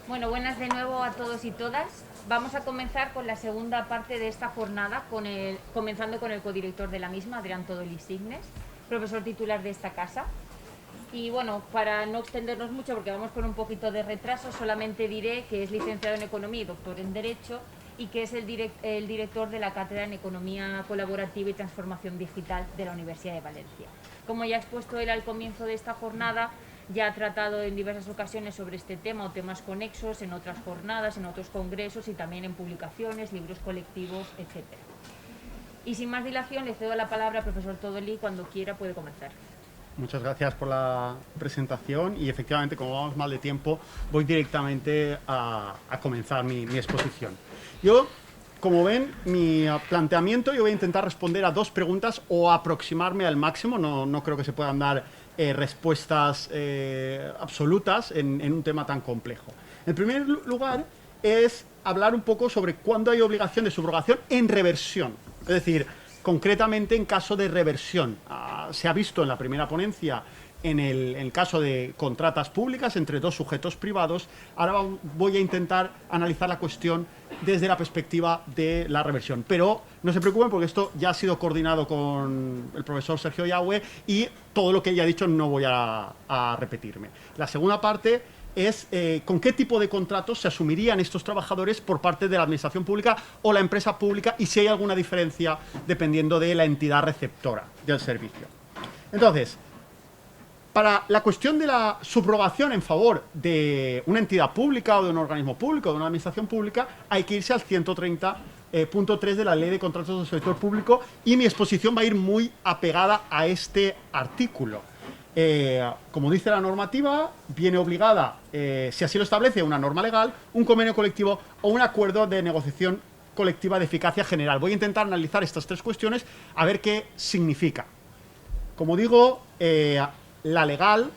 Bueno, buenas de nuevo a todos y todas. Vamos a comenzar con la segunda parte de esta jornada, comenzando con el codirector de la misma, Adrián Todoli Signes, profesor titular de esta casa. Y bueno, para no extendernos mucho, porque vamos con un poquito de retraso, solamente diré que es licenciado en Economía y doctor en Derecho, y que es el director de la Cátedra en Economía Colaborativa y Transformación Digital de la Universidad de Valencia. Como ya ha expuesto él al comienzo de esta jornada, ya ha tratado en diversas ocasiones sobre este tema o temas conexos en otras jornadas, en otros congresos y también en publicaciones, libros colectivos, etc. Y sin más dilación, le cedo la palabra al profesor Todoli. Cuando quiera puede comenzar. Muchas gracias por la presentación y efectivamente, como vamos mal de tiempo, voy directamente a comenzar mi exposición. Yo, como ven, mi planteamiento, yo voy a intentar responder a dos preguntas o aproximarme al máximo, no creo que se puedan dar respuestas absolutas en un tema tan complejo. En primer lugar, es hablar un poco sobre cuándo hay obligación de subrogación en reversión, es decir, concretamente en caso de reversión. Se ha visto en la primera ponencia en el caso de contratas públicas entre dos sujetos privados. Ahora voy a intentar analizar la cuestión desde la perspectiva de la reversión. Pero no se preocupen porque esto ya ha sido coordinado con el profesor Sergio Yagüe y todo lo que ella ha dicho no voy a repetirme. La segunda parte es con qué tipo de contratos se asumirían estos trabajadores por parte de la administración pública o la empresa pública y si hay alguna diferencia dependiendo de la entidad receptora del servicio. Entonces, para la cuestión de la subrogación en favor de una entidad pública o de un organismo público o de una administración pública, hay que irse al 130.3 de la Ley de Contratos del Sector Público y mi exposición va a ir muy apegada a este artículo. Como dice la normativa, viene obligada, si así lo establece una norma legal, un convenio colectivo o un acuerdo de negociación colectiva de eficacia general. Voy a intentar analizar estas tres cuestiones a ver qué significa. Como digo, la legal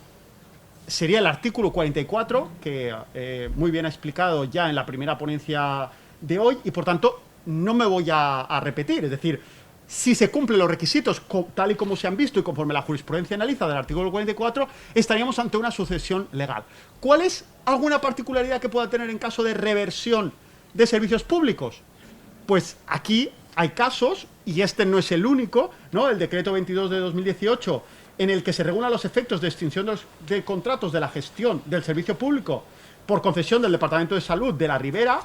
sería el artículo 44, que muy bien ha explicado ya en la primera ponencia de hoy, y por tanto no me voy a repetir. Es decir, si se cumplen los requisitos tal y como se han visto y conforme la jurisprudencia analiza del artículo 44, estaríamos ante una sucesión legal. ¿Cuál es alguna particularidad que pueda tener en caso de reversión de servicios públicos? Pues aquí hay casos, y este no es el único, ¿no? El decreto 22 de 2018, en el que se regulan los efectos de extinción de contratos de la gestión del servicio público por concesión del Departamento de Salud de la Ribera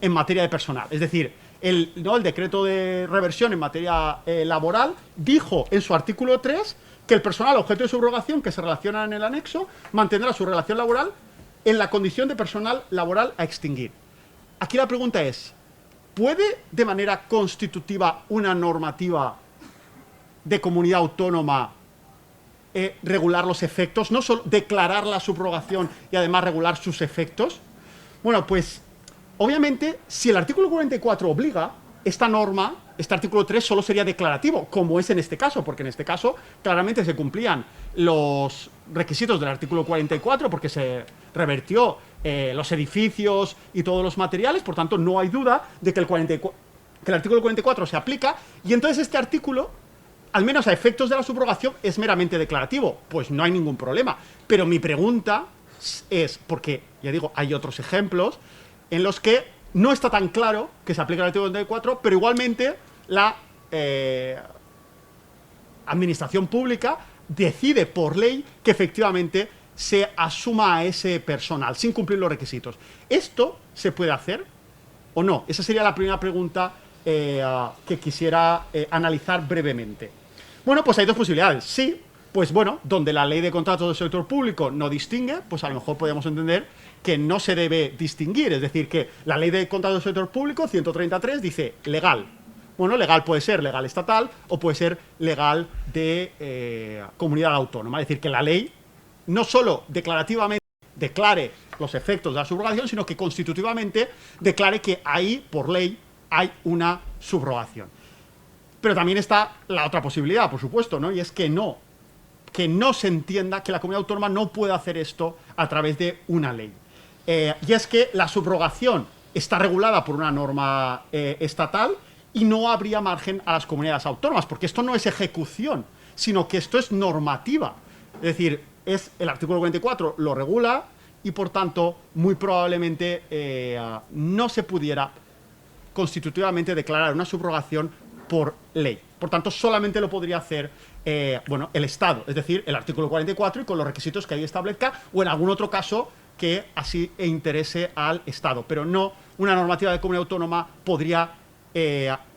en materia de personal. Es decir, el decreto de reversión en materia laboral dijo en su artículo 3 que el personal objeto de subrogación que se relaciona en el anexo mantendrá su relación laboral en la condición de personal laboral a extinguir. Aquí la pregunta es, ¿puede de manera constitutiva una normativa de comunidad autónoma regular los efectos, no solo declarar la subrogación y además regular sus efectos? Bueno, pues obviamente, si el artículo 44 obliga, esta norma, este artículo 3 solo sería declarativo, como es en este caso, porque en este caso claramente se cumplían los requisitos del artículo 44 porque se revertió los edificios y todos los materiales, por tanto no hay duda de que el artículo 44 se aplica, y entonces este artículo, al menos a efectos de la subrogación, es meramente declarativo. Pues no hay ningún problema. Pero mi pregunta es, porque, ya digo, hay otros ejemplos en los que no está tan claro que se aplica el artículo 44, pero igualmente la administración pública decide por ley que efectivamente se asuma a ese personal sin cumplir los requisitos. ¿Esto se puede hacer o no? Esa sería la primera pregunta que quisiera analizar brevemente. Bueno, pues hay dos posibilidades. Sí, pues bueno, donde la ley de contratos del sector público no distingue, pues a lo mejor podríamos entender que no se debe distinguir. Es decir, que la ley de contratos del sector público, 133, dice legal. Bueno, legal puede ser legal estatal o puede ser legal de comunidad autónoma. Es decir, que la ley no solo declarativamente declare los efectos de la subrogación, sino que constitutivamente declare que ahí, por ley, hay una subrogación. Pero también está la otra posibilidad, por supuesto, ¿no? Y es que no se entienda que la comunidad autónoma no puede hacer esto a través de una ley. Y es que la subrogación está regulada por una norma estatal y no habría margen a las comunidades autónomas, porque esto no es ejecución, sino que esto es normativa. Es decir, el artículo 44 lo regula y por tanto muy probablemente no se pudiera constitutivamente declarar una subrogación por ley. Por tanto, solamente lo podría hacer bueno, el Estado, es decir, el artículo 44 y con los requisitos que ahí establezca, o en algún otro caso que así interese al Estado, pero no una normativa de comunidad autónoma podría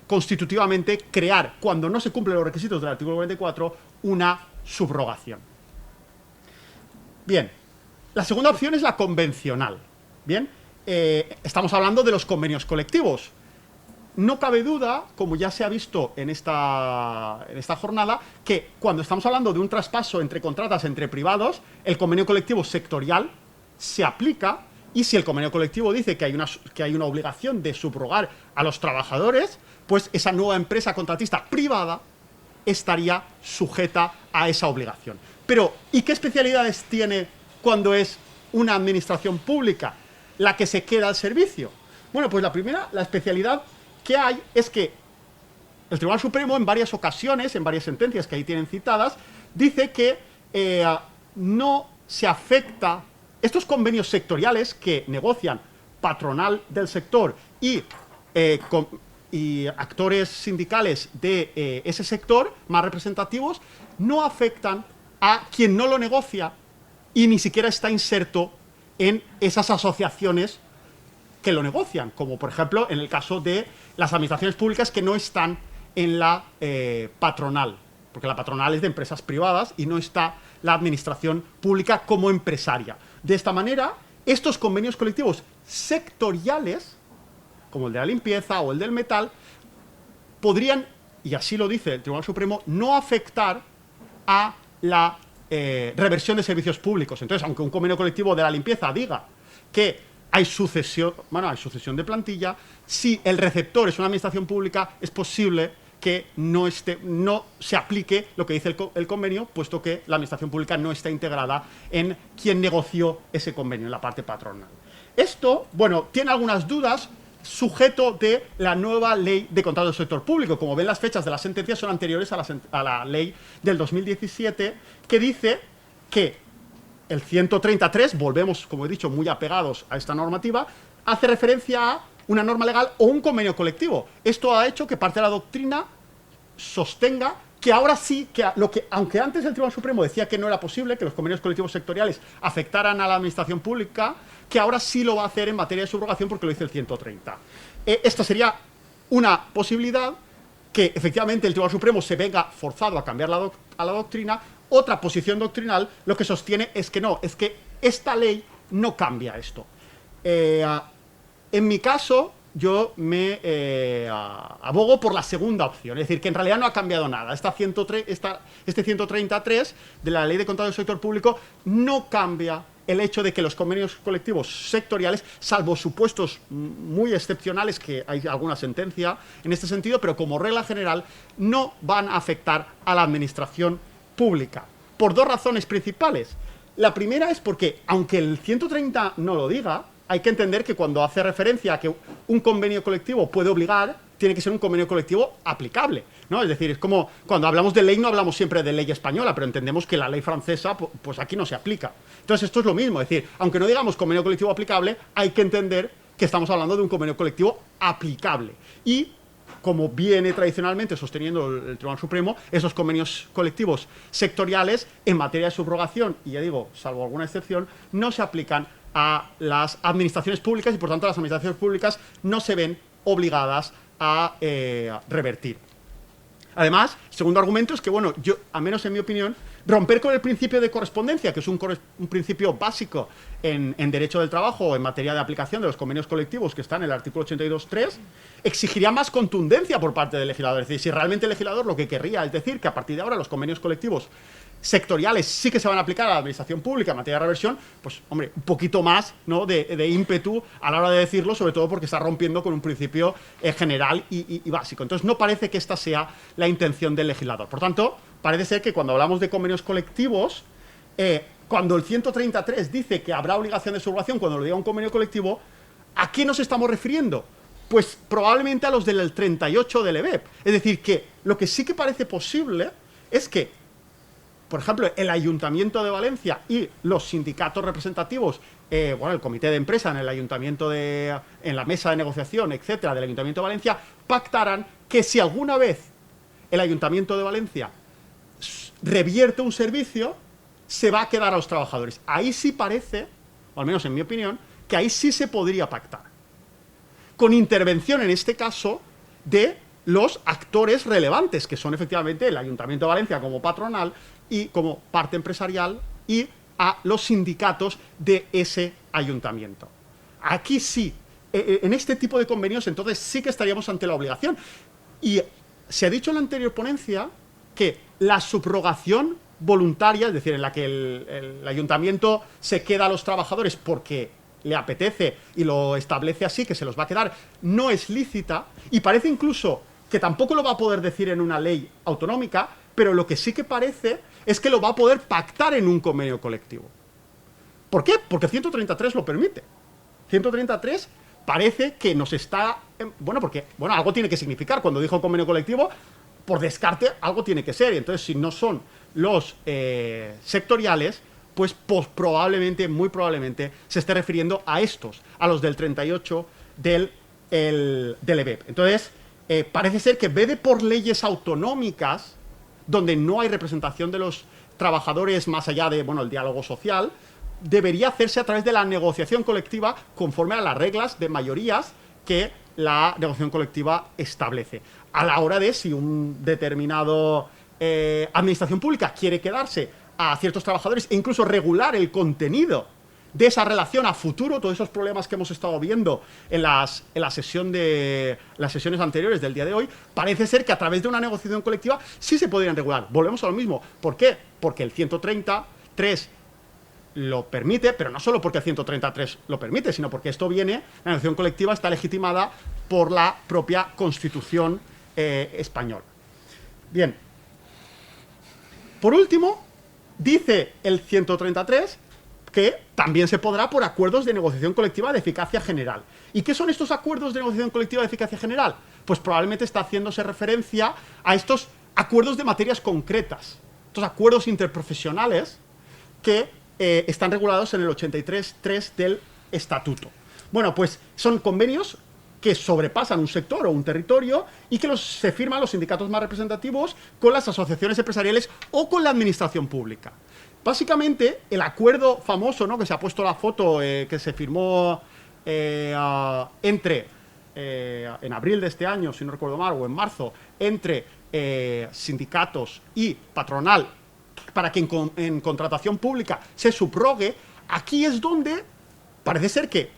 constitutivamente crear, cuando no se cumplen los requisitos del artículo 44, una subrogación. Bien, la segunda opción es la convencional. Bien, estamos hablando de los convenios colectivos. No cabe duda, como ya se ha visto en esta jornada, que cuando estamos hablando de un traspaso entre contratas entre privados, el convenio colectivo sectorial se aplica, y si el convenio colectivo dice que hay una obligación de subrogar a los trabajadores, pues esa nueva empresa contratista privada estaría sujeta a esa obligación. Pero, ¿y qué especialidades tiene cuando es una administración pública la que se queda al servicio? Bueno, pues la primera, la especialidad que hay es que el Tribunal Supremo en varias ocasiones, en varias sentencias que ahí tienen citadas, dice que no se afecta estos convenios sectoriales que negocian patronal del sector y actores sindicales de ese sector más representativos, no afectan a quien no lo negocia y ni siquiera está inserto en esas asociaciones que lo negocian, como por ejemplo en el caso de las administraciones públicas que no están en la patronal, porque la patronal es de empresas privadas y no está la administración pública como empresaria. De esta manera, estos convenios colectivos sectoriales, como el de la limpieza o el del metal, podrían, y así lo dice el Tribunal Supremo, no afectar a la reversión de servicios públicos. Entonces, aunque un convenio colectivo de la limpieza diga que hay sucesión de plantilla, si el receptor es una administración pública, es posible que no se aplique lo que dice el convenio, puesto que la administración pública no está integrada en quien negoció ese convenio, en la parte patronal. Esto, bueno, tiene algunas dudas, sujeto de la nueva ley de contratos del sector público. Como ven, las fechas de las sentencias son anteriores a la ley del 2017, que dice que el 133, volvemos, como he dicho, muy apegados a esta normativa, hace referencia a una norma legal o un convenio colectivo. Esto ha hecho que parte de la doctrina sostenga que ahora sí, aunque antes el Tribunal Supremo decía que no era posible que los convenios colectivos sectoriales afectaran a la administración pública, que ahora sí lo va a hacer en materia de subrogación porque lo dice el 130. Esta sería una posibilidad, que efectivamente el Tribunal Supremo se venga forzado a cambiar a la doctrina. Otra posición doctrinal lo que sostiene es que no, es que esta ley no cambia esto. En mi caso, yo me abogo por la segunda opción, es decir, que en realidad no ha cambiado nada. Este 133 de la Ley de Contratos del Sector Público no cambia el hecho de que los convenios colectivos sectoriales, salvo supuestos muy excepcionales, que hay alguna sentencia en este sentido, pero como regla general, no van a afectar a la administración pública, por dos razones principales. La primera es porque, aunque el 130 no lo diga, hay que entender que cuando hace referencia a que un convenio colectivo puede obligar, tiene que ser un convenio colectivo aplicable, ¿no? Es decir, es como cuando hablamos de ley, no hablamos siempre de ley española, pero entendemos que la ley francesa, pues aquí no se aplica. Entonces esto es lo mismo, es decir, aunque no digamos convenio colectivo aplicable, hay que entender que estamos hablando de un convenio colectivo aplicable. Y, como viene tradicionalmente sosteniendo el Tribunal Supremo, esos convenios colectivos sectoriales en materia de subrogación, y ya digo, salvo alguna excepción, no se aplican a las administraciones públicas y por tanto las administraciones públicas no se ven obligadas a revertir. Además, segundo argumento es que, bueno, yo, al menos en mi opinión, romper con el principio de correspondencia, que es un principio básico en derecho del trabajo o en materia de aplicación de los convenios colectivos que está en el artículo 82.3, exigiría más contundencia por parte del legislador. Es decir, si realmente el legislador lo que querría es decir que a partir de ahora los convenios colectivos sectoriales sí que se van a aplicar a la administración pública en materia de reversión, pues, hombre, un poquito más, ¿no?, de ímpetu a la hora de decirlo, sobre todo porque está rompiendo con un principio general y básico. Entonces, no parece que esta sea la intención del legislador. Por tanto, parece ser que cuando hablamos de convenios colectivos, cuando el 133 dice que habrá obligación de subrogación cuando lo diga un convenio colectivo, ¿a qué nos estamos refiriendo? Pues probablemente a los del 38 del EBEP. Es decir, que lo que sí que parece posible es que por ejemplo, el Ayuntamiento de Valencia y los sindicatos representativos, bueno, el comité de empresa en el Ayuntamiento en la mesa de negociación, etcétera, del Ayuntamiento de Valencia, pactaran que si alguna vez el Ayuntamiento de Valencia revierte un servicio, se va a quedar a los trabajadores. Ahí sí parece, o al menos en mi opinión, que ahí sí se podría pactar. Con intervención, en este caso, de los actores relevantes, que son efectivamente el Ayuntamiento de Valencia como patronal y como parte empresarial y a los sindicatos de ese ayuntamiento. Aquí sí, en este tipo de convenios, entonces sí que estaríamos ante la obligación. Y se ha dicho en la anterior ponencia que la subrogación voluntaria, es decir, en la que el ayuntamiento se queda a los trabajadores porque le apetece y lo establece así, que se los va a quedar, no es lícita, y parece incluso que tampoco lo va a poder decir en una ley autonómica, pero lo que sí que parece es que lo va a poder pactar en un convenio colectivo. ¿Por qué? Porque 133 lo permite. 133 parece que nos está... Bueno, porque algo tiene que significar. Cuando dijo convenio colectivo, por descarte, algo tiene que ser. Y entonces, si no son los sectoriales, pues probablemente, muy probablemente, se esté refiriendo a estos, a los del 38 del EBEP. Entonces, parece ser que vede por leyes autonómicas, donde no hay representación de los trabajadores más allá de, el diálogo social, debería hacerse a través de la negociación colectiva conforme a las reglas de mayorías que la negociación colectiva establece. A la hora de si un determinado administración pública quiere quedarse a ciertos trabajadores e incluso regular el contenido de esa relación a futuro, todos esos problemas que hemos estado viendo en las sesiones anteriores del día de hoy, parece ser que a través de una negociación colectiva sí se podrían regular. Volvemos a lo mismo. ¿Por qué? Porque el 133 lo permite, pero no solo porque el 133 lo permite, sino porque esto viene, la negociación colectiva está legitimada por la propia Constitución española. Bien. Por último, dice el 133 que también se podrá por acuerdos de negociación colectiva de eficacia general. ¿Y qué son estos acuerdos de negociación colectiva de eficacia general? Pues probablemente está haciéndose referencia a estos acuerdos de materias concretas, estos acuerdos interprofesionales que están regulados en el 83.3 del Estatuto. Bueno, pues son convenios que sobrepasan un sector o un territorio y que se firman los sindicatos más representativos con las asociaciones empresariales o con la administración pública. Básicamente, el acuerdo famoso, ¿no?, que se ha puesto la foto, que se firmó en abril de este año, si no recuerdo mal, o en marzo, entre sindicatos y patronal, para que en contratación pública se subrogue, aquí es donde parece ser que,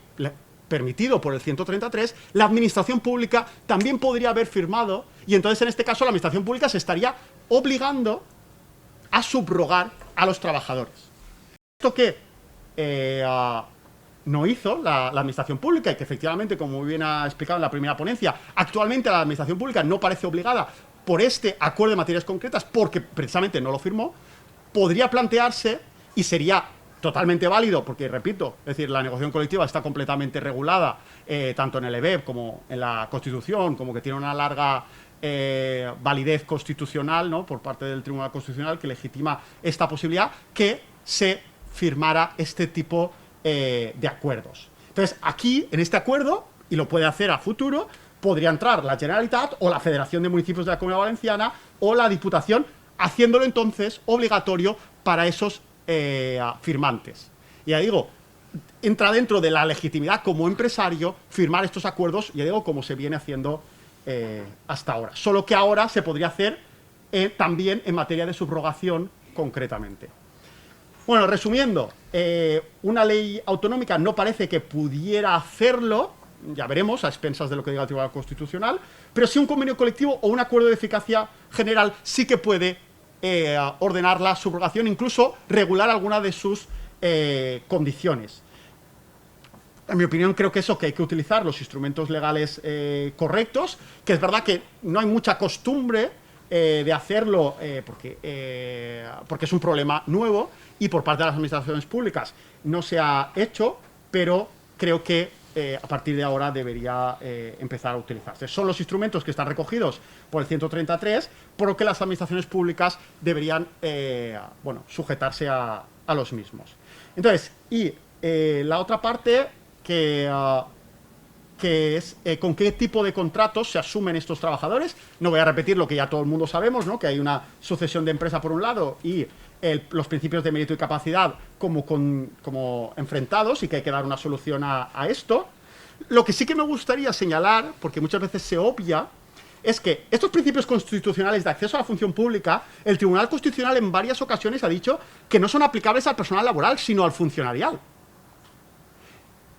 permitido por el 133, la administración pública también podría haber firmado, y entonces en este caso la administración pública se estaría obligando a subrogar a los trabajadores. Esto que no hizo la administración pública y que efectivamente, como muy bien ha explicado en la primera ponencia, actualmente la administración pública no parece obligada por este acuerdo de materias concretas porque precisamente no lo firmó, podría plantearse, y sería totalmente válido, porque repito, es decir, la negociación colectiva está completamente regulada, tanto en el EBEP como en la Constitución, como que tiene una larga validez constitucional, ¿no?, por parte del Tribunal Constitucional, que legitima esta posibilidad, que se firmara este tipo de acuerdos. Entonces, aquí, en este acuerdo, y lo puede hacer a futuro, podría entrar la Generalitat o la Federación de Municipios de la Comunidad Valenciana o la Diputación, haciéndolo entonces obligatorio para esos firmantes. Y ya digo, entra dentro de la legitimidad como empresario firmar estos acuerdos, ya digo, como se viene haciendo hasta ahora. Solo que ahora se podría hacer también en materia de subrogación concretamente. Bueno, resumiendo, una ley autonómica no parece que pudiera hacerlo, ya veremos, a expensas de lo que diga el Tribunal Constitucional, pero sí un convenio colectivo o un acuerdo de eficacia general sí que puede ordenar la subrogación, incluso regular alguna de sus condiciones. En mi opinión, creo que hay que utilizar los instrumentos legales correctos, que es verdad que no hay mucha costumbre de hacerlo porque es un problema nuevo y por parte de las administraciones públicas no se ha hecho, pero creo que a partir de ahora debería empezar a utilizarse. Son los instrumentos que están recogidos por el 133, por lo que las administraciones públicas deberían sujetarse a los mismos. Entonces, la otra parte que es con qué tipo de contratos se asumen estos trabajadores. No voy a repetir lo que ya todo el mundo sabemos, ¿no? Que hay una sucesión de empresa por un lado y los principios de mérito y capacidad como enfrentados, y que hay que dar una solución a esto. Lo que sí que me gustaría señalar, porque muchas veces se obvia, es que estos principios constitucionales de acceso a la función pública, el Tribunal Constitucional en varias ocasiones ha dicho que no son aplicables al personal laboral, sino al funcionarial.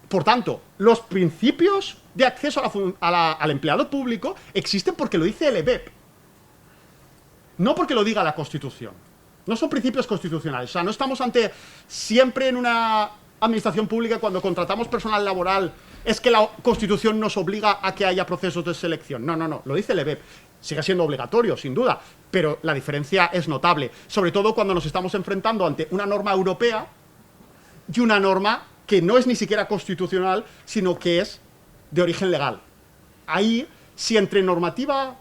Por tanto, los principios de acceso al empleado público existen porque lo dice el EBEP, no porque lo diga la Constitución. No son principios constitucionales. O sea, no estamos siempre en una administración pública cuando contratamos personal laboral, es que la Constitución nos obliga a que haya procesos de selección. No, lo dice el EBEP. Sigue siendo obligatorio, sin duda, pero la diferencia es notable, sobre todo cuando nos estamos enfrentando ante una norma europea y una norma que no es ni siquiera constitucional, sino que es de origen legal. Ahí, si entre normativa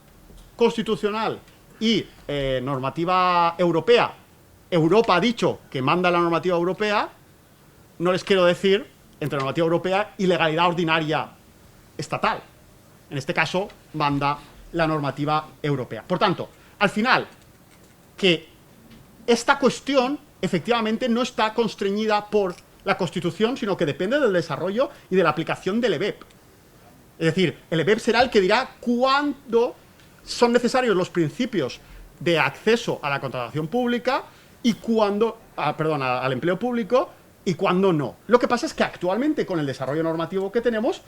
constitucional y normativa europea, Europa ha dicho que manda la normativa europea, no les quiero decir, entre normativa europea y legalidad ordinaria estatal. En este caso, manda la normativa europea. Por tanto, al final, que esta cuestión efectivamente no está constreñida por la Constitución, sino que depende del desarrollo y de la aplicación del EBEP. Es decir, el EBEP será el que dirá cuándo son necesarios los principios de acceso a la contratación pública y cuándo, al empleo público, y cuándo no. Lo que pasa es que actualmente, con el desarrollo normativo que tenemos,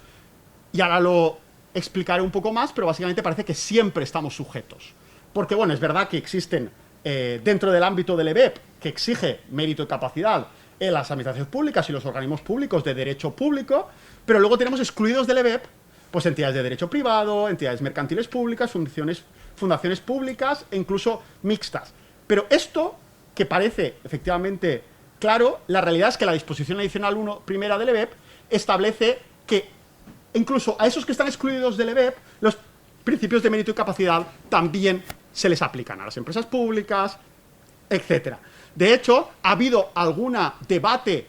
y ahora lo explicaré un poco más, pero básicamente parece que siempre estamos sujetos. Porque, bueno, es verdad que existen dentro del ámbito del EBEP, que exige mérito y capacidad en las administraciones públicas y los organismos públicos de derecho público, pero luego tenemos excluidos del EBEP, pues entidades de derecho privado, entidades mercantiles públicas, fundaciones públicas e incluso mixtas. Pero esto, que parece efectivamente claro, la realidad es que la disposición adicional 1 primera del EBEP establece que incluso a esos que están excluidos del EBEP, los principios de mérito y capacidad también se les aplican a las empresas públicas, etc. De hecho, ha habido algún debate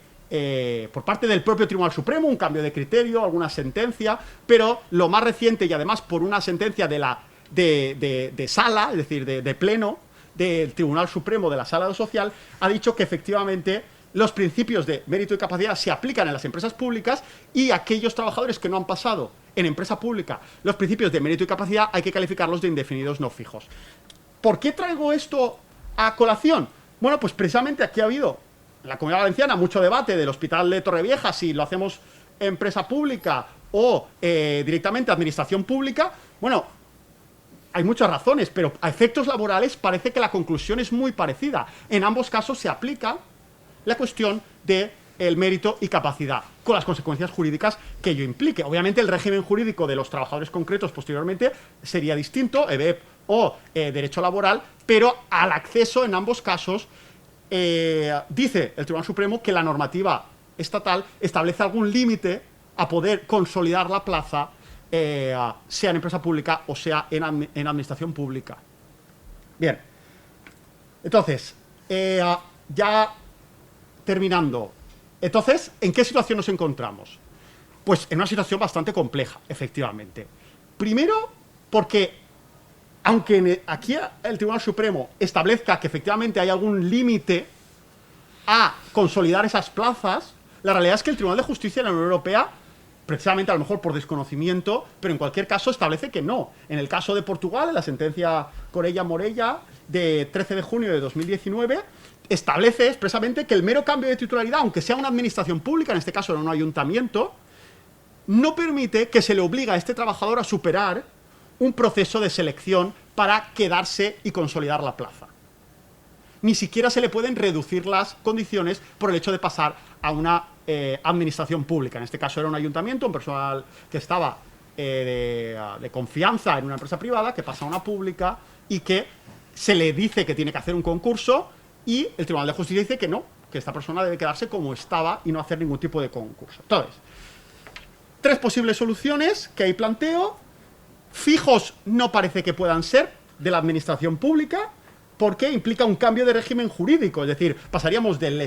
por parte del propio Tribunal Supremo, un cambio de criterio, alguna sentencia, pero lo más reciente, y además por una sentencia de sala, es decir, de pleno, del Tribunal Supremo de la Sala de lo Social, ha dicho que efectivamente los principios de mérito y capacidad se aplican en las empresas públicas, y aquellos trabajadores que no han pasado en empresa pública los principios de mérito y capacidad hay que calificarlos de indefinidos no fijos. ¿Por qué traigo esto a colación? Bueno, pues precisamente aquí ha habido en la Comunidad Valenciana mucho debate del Hospital de Torrevieja, si lo hacemos empresa pública o directamente administración pública. Bueno, hay muchas razones, pero a efectos laborales parece que la conclusión es muy parecida. En ambos casos se aplica la cuestión del mérito y capacidad, con las consecuencias jurídicas que ello implique. Obviamente el régimen jurídico de los trabajadores concretos posteriormente sería distinto, EBEP o derecho laboral, pero al acceso en ambos casos dice el Tribunal Supremo que la normativa estatal establece algún límite a poder consolidar la plaza, sea en empresa pública o sea en administración pública. Bien, entonces, ya terminando, entonces, ¿en qué situación nos encontramos? Pues en una situación bastante compleja, efectivamente. Primero, porque aunque aquí el Tribunal Supremo establezca que efectivamente hay algún límite a consolidar esas plazas, la realidad es que el Tribunal de Justicia de la Unión Europea, precisamente a lo mejor por desconocimiento, pero en cualquier caso establece que no. En el caso de Portugal, en la sentencia Corella-Morella de 13 de junio de 2019, establece expresamente que el mero cambio de titularidad, aunque sea una administración pública, en este caso era un ayuntamiento, no permite que se le obligue a este trabajador a superar un proceso de selección para quedarse y consolidar la plaza. Ni siquiera se le pueden reducir las condiciones por el hecho de pasar a una administración pública. En este caso era un ayuntamiento, un personal que estaba de confianza en una empresa privada, que pasa a una pública y que se le dice que tiene que hacer un concurso, y el Tribunal de Justicia dice que no, que esta persona debe quedarse como estaba y no hacer ningún tipo de concurso. Entonces, tres posibles soluciones que ahí planteo. Fijos no parece que puedan ser de la administración pública, porque implica un cambio de régimen jurídico, es decir, pasaríamos del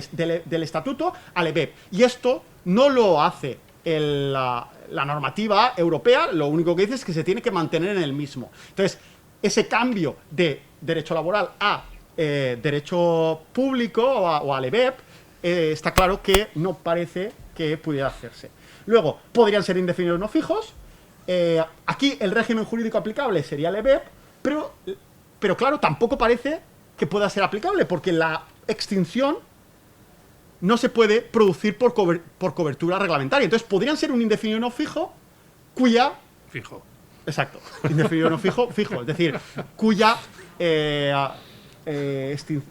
estatuto al EBEP. Y esto no lo hace la normativa europea, lo único que dice es que se tiene que mantener en el mismo. Entonces, ese cambio de derecho laboral a derecho público o al EBEP, está claro que no parece que pudiera hacerse. Luego, podrían ser indefinidos no fijos. Aquí el régimen jurídico aplicable sería el EBEP, pero claro, tampoco parece que pueda ser aplicable, porque la extinción no se puede producir por cobertura reglamentaria. Entonces, podrían ser un indefinido no fijo cuya... Fijo. Exacto. Indefinido no fijo, fijo. Es decir, cuya...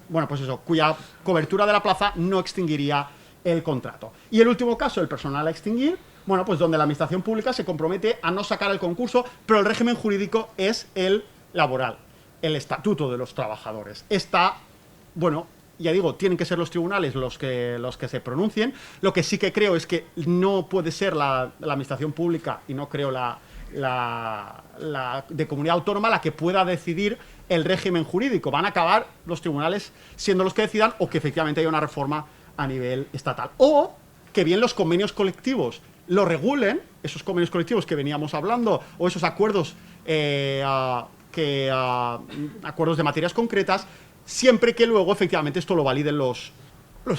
bueno, pues eso, cuya cobertura de la plaza no extinguiría el contrato. Y el último caso, el personal a extinguir, bueno, pues donde la administración pública se compromete a no sacar el concurso, pero el régimen jurídico es el laboral, el estatuto de los trabajadores. Está, bueno, ya digo, tienen que ser los tribunales los que se pronuncien. Lo que sí que creo es que no puede ser la administración pública, y no creo la de comunidad autónoma, la que pueda decidir el régimen jurídico. Van a acabar los tribunales siendo los que decidan, o que efectivamente haya una reforma a nivel estatal. O que bien los convenios colectivos lo regulen, esos convenios colectivos que veníamos hablando, o esos acuerdos, acuerdos de materias concretas, siempre que luego efectivamente esto lo validen los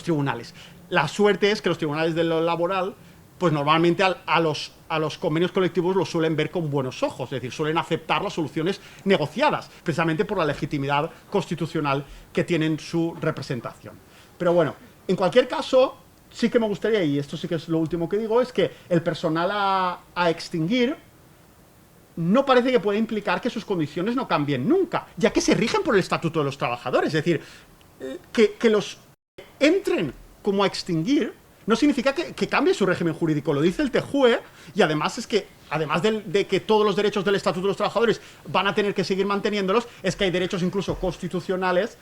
tribunales. La suerte es que los tribunales de lo laboral, pues normalmente a los convenios colectivos los suelen ver con buenos ojos, es decir, suelen aceptar las soluciones negociadas, precisamente por la legitimidad constitucional que tienen su representación. Pero bueno, en cualquier caso, sí que me gustaría, y esto sí que es lo último que digo, es que el personal a extinguir no parece que pueda implicar que sus condiciones no cambien nunca, ya que se rigen por el Estatuto de los Trabajadores. Es decir, que los entren como a extinguir no significa que cambie su régimen jurídico. Lo dice el TJUE, y además es que, además de que todos los derechos del Estatuto de los Trabajadores van a tener que seguir manteniéndolos, es que hay derechos incluso constitucionales,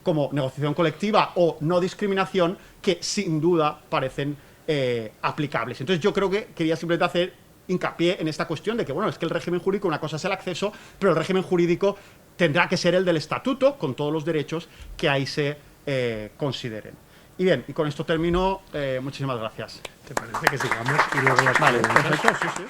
como negociación colectiva o no discriminación, que sin duda parecen aplicables. Entonces yo creo que quería simplemente hacer hincapié en esta cuestión de que, bueno, es que el régimen jurídico, una cosa es el acceso, pero el régimen jurídico tendrá que ser el del estatuto, con todos los derechos que ahí se consideren. Y bien, y con esto termino. Muchísimas gracias. ¿Te parece que sigamos y luego las Vale, preguntas? perfecto, sí, sí.